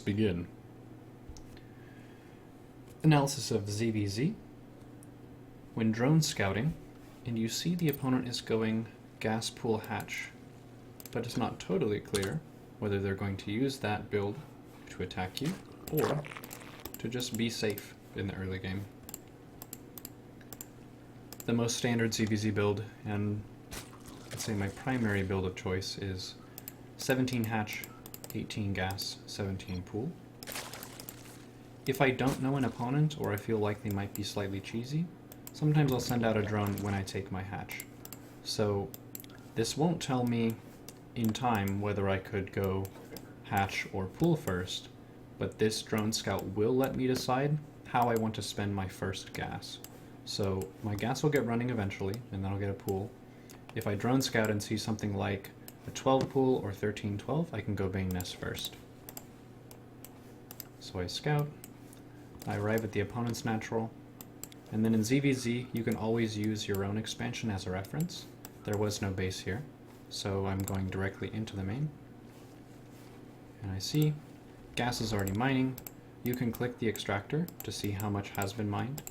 us begin. Analysis of ZvZ. When drone scouting, and you see the opponent is going gas pool hatch, but it's not totally clear whether they're going to use that build to attack you, or to just be safe in the early game. The most standard ZvZ build, and I'd say my primary build of choice, is 17 hatch, 18 gas, 17 pool. If I don't know an opponent, or I feel like they might be slightly cheesy, sometimes I'll send out a drone when I take my hatch. So this won't tell me in time whether I could go hatch or pool first, but this drone scout will let me decide how I want to spend my first gas. So my gas will get running eventually, and then I'll get a pool. If I drone scout and see something like a 12 pool or 13-12, I can go Bane nest first. So I scout, I arrive at the opponent's natural, and then in ZvZ you can always use your own expansion as a reference. There was no base here, so I'm going directly into the main. And I see gas is already mining. You can click the extractor to see how much has been mined,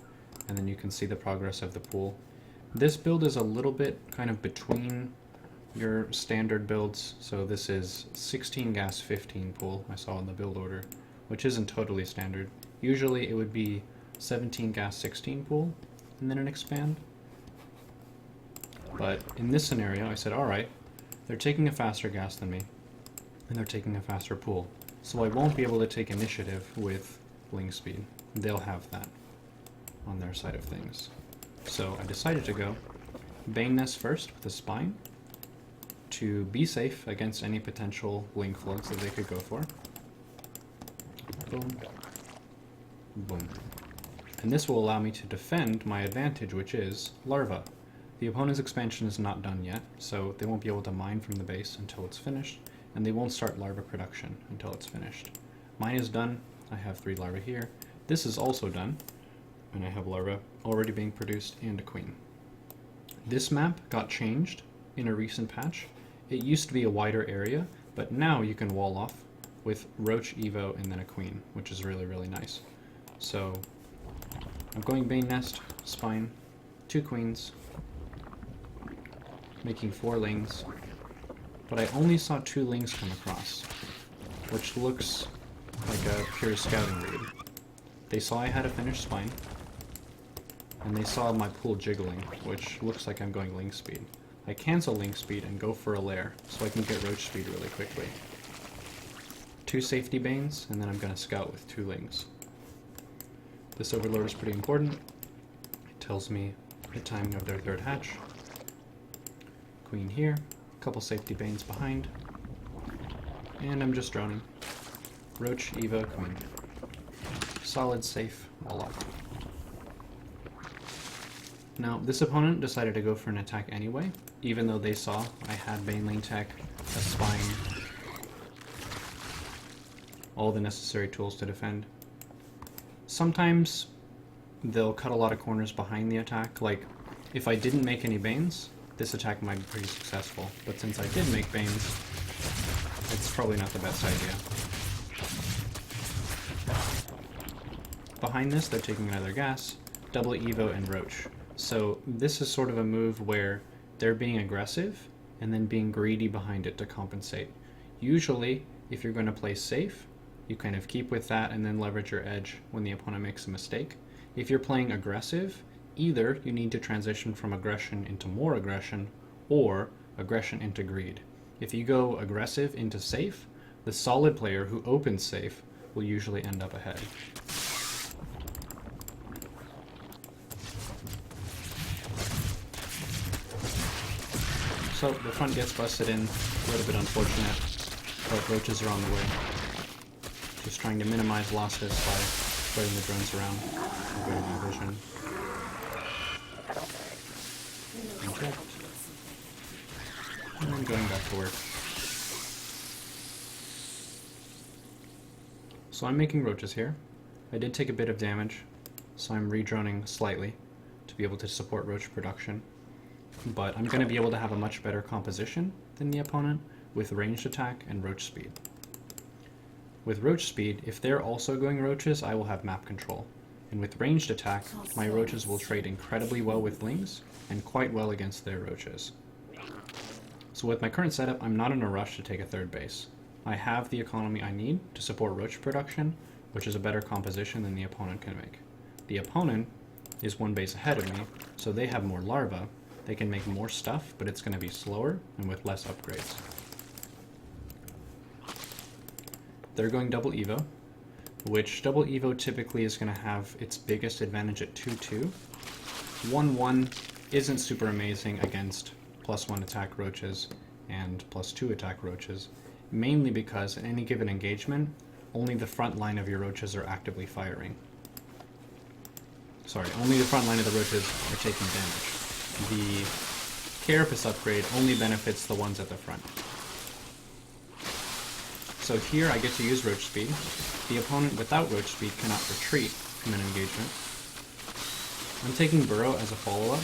and then you can see the progress of the pool. This build is a little bit kind of between your standard builds, so this is 16 gas, 15 pool, I saw in the build order, which isn't totally standard. Usually it would be 17 gas, 16 pool, and then an expand. But in this scenario, I said, alright, they're taking a faster gas than me, and they're taking a faster pool, so I won't be able to take initiative with Lings speed. They'll have that on their side of things. So I decided to go Bane nest first with a spine to be safe against any potential Ling floats that they could go for. Boom. Boom. And this will allow me to defend my advantage, which is larva. The opponent's expansion is not done yet, so they won't be able to mine from the base until it's finished, and they won't start larva production until it's finished. Mine is done. I have 3 larvae here. This is also done, and I have larva already being produced and a queen. This map got changed in a recent patch. It used to be a wider area, but now you can wall off with Roach, Evo, and then a queen, which is really, really nice. So I'm going Bane nest, spine, 2 queens, making 4 Lings, but I only saw 2 Lings come across, which looks like a pure scouting read. They saw I had a finished spine, and they saw my pool jiggling, which looks like I'm going Ling speed. I cancel Ling speed and go for a lair, so I can get Roach speed really quickly. 2 safety Banes, and then I'm going to scout with 2 Lings. This overlord is pretty important. It tells me the timing of their 3rd hatch. Queen here, a couple safety Banes behind, and I'm just droning. Roach, Eva, Queen. Solid, safe, all up. Now, this opponent decided to go for an attack anyway, even though they saw I had Baneling tech, a spine, all the necessary tools to defend. Sometimes they'll cut a lot of corners behind the attack, like if I didn't make any Banes, this attack might be pretty successful, but since I did make Banes, it's probably not the best idea. Behind this, they're taking another gas, double Evo, and Roach. So this is sort of a move where they're being aggressive and then being greedy behind it to compensate. Usually, if you're going to play safe, you kind of keep with that and then leverage your edge when the opponent makes a mistake. If you're playing aggressive, either you need to transition from aggression into more aggression, or aggression into greed. If you go aggressive into safe, the solid player who opens safe will usually end up ahead. So the front gets busted in, a little bit unfortunate, but roaches are on the way. Just trying to minimize losses by spreading the drones around. Good in my vision. Inject. And then going back to work. So I'm making roaches here. I did take a bit of damage, so I'm redroning slightly to be able to support roach production. But I'm going to be able to have a much better composition than the opponent with ranged attack and roach speed. With roach speed, if they're also going roaches, I will have map control. And with ranged attack, my roaches will trade incredibly well with Lings, and quite well against their roaches. So with my current setup, I'm not in a rush to take a third base. I have the economy I need to support roach production, which is a better composition than the opponent can make. The opponent is one base ahead of me, so they have more larvae. They can make more stuff, but it's going to be slower and with less upgrades. They're going double Evo, which double Evo typically is going to have its biggest advantage at 2-2. 1-1 isn't super amazing against +1 attack roaches and +2 attack roaches, mainly because in any given engagement, only the front line of your roaches are actively firing. Sorry, only the front line of the roaches are taking damage. The Carapace upgrade only benefits the ones at the front. So here I get to use roach speed. The opponent without roach speed cannot retreat from an engagement. I'm taking Burrow as a follow-up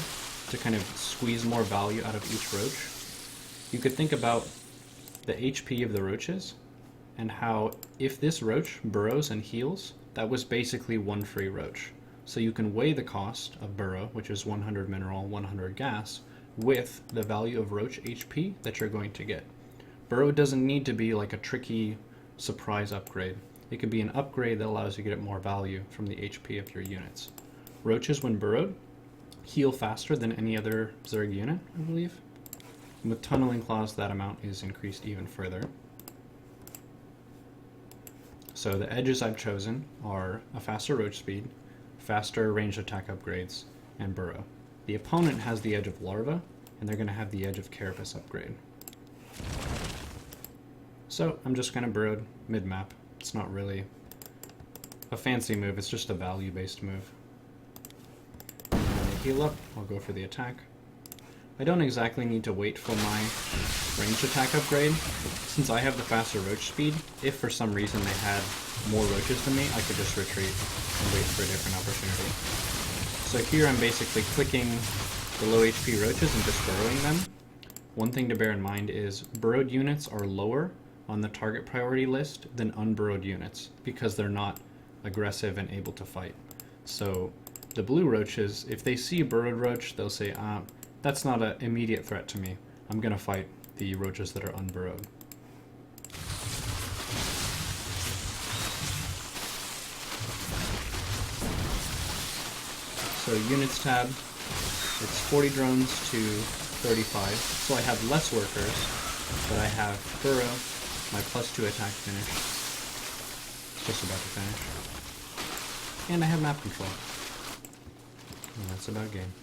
to kind of squeeze more value out of each roach. You could think about the HP of the roaches and how if this roach burrows and heals, that was basically one free roach. So you can weigh the cost of Burrow, which is 100 mineral, 100 gas, with the value of roach HP that you're going to get. Burrow doesn't need to be like a tricky surprise upgrade. It could be an upgrade that allows you to get more value from the HP of your units. Roaches, when burrowed, heal faster than any other Zerg unit, I believe. And with Tunneling Claws, that amount is increased even further. So the edges I've chosen are a faster roach speed, faster ranged attack upgrades, and Burrow. The opponent has the edge of Larva, and they're going to have the edge of Carapace upgrade. So I'm just going to Burrow mid-map. It's not really a fancy move, it's just a value-based move. And when they heal up, I'll go for the attack. I don't exactly need to wait for my ranged attack upgrade. Since I have the faster roach speed, if for some reason they had more roaches than me, I could just retreat and wait for a different opportunity. So here I'm basically clicking the low HP roaches and just burrowing them. One thing to bear in mind is burrowed units are lower on the target priority list than unburrowed units because they're not aggressive and able to fight. So the blue roaches, if they see a burrowed roach, they'll say, that's not an immediate threat to me. I'm going to fight the roaches that are unburrowed. So units tab, it's 40 drones to 35. So I have less workers, but I have Burrow, my +2 attack finish. It's just about to finish. And I have map control. And that's about game.